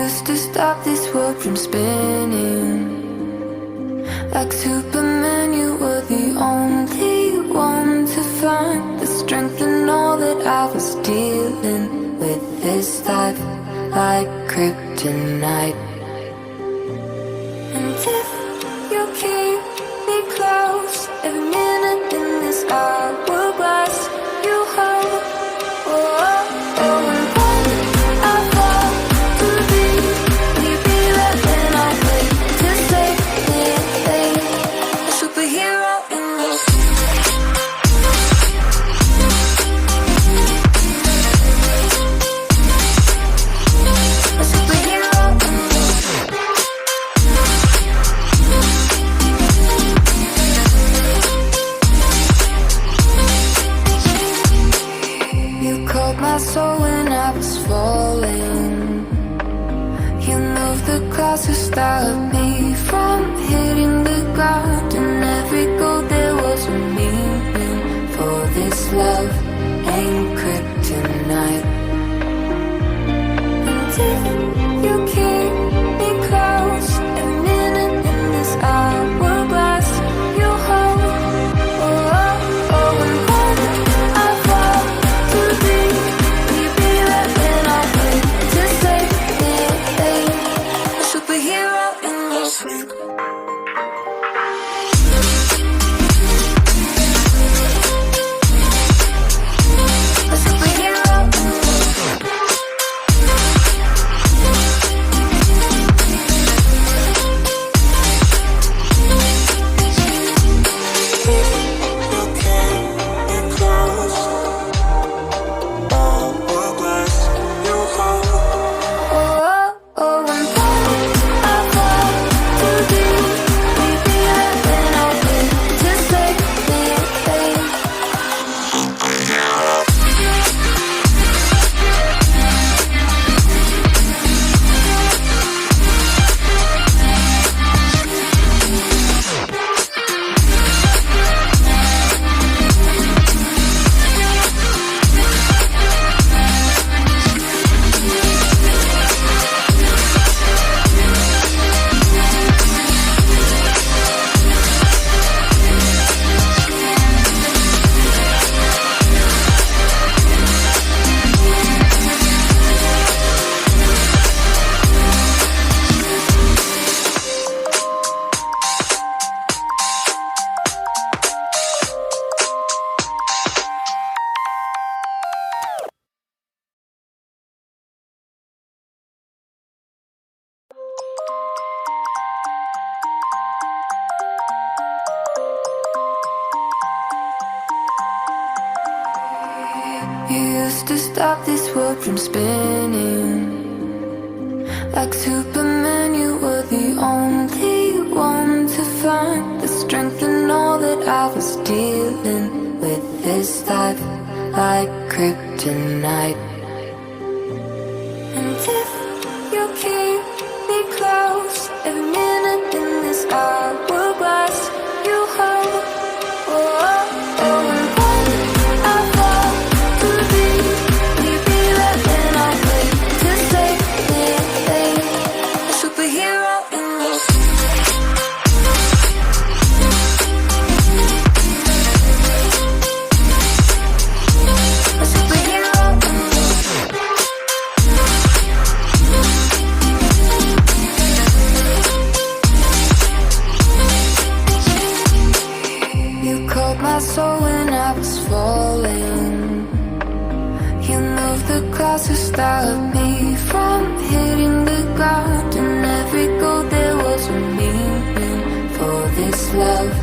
used to stop this world from spinning. Like Superman, you were the only one to find the strength in all that I was dealing with this life, like kryptonite. And if you keep me close, every minute in this hourglass you hold. Oh, oh, oh, and when I fall to be, will you be there when I wait to save me? A superhero in this. A superhero in this. You called my soul when I was falling. You moved the clouds to stop me from hitting the ground. And every goal there was a meaning, for this love ain't kryptonite. And if you keep me close, every minute in this hourglass you hold. Oh, oh, oh, and when I fall to be, will you be there when I wait to save me? A superhero in this. A superhero in this. Oh, oh, oh, and when I fall to be, will you be there when I wait to save me? You used to stop this world from spinning. Like Superman, you were the only one to find the strength in all that I was dealing with this life, like kryptonite. And if you keep me close, every minute in this hourglass you hold. Oh, oh, oh, and when I fall to be, will you be there when I wait to save me? A superhero in this. A superhero in this. You called my soul when I was falling. You moved the clouds to stop me from hitting the ground. And every goal there was a meaning, for this love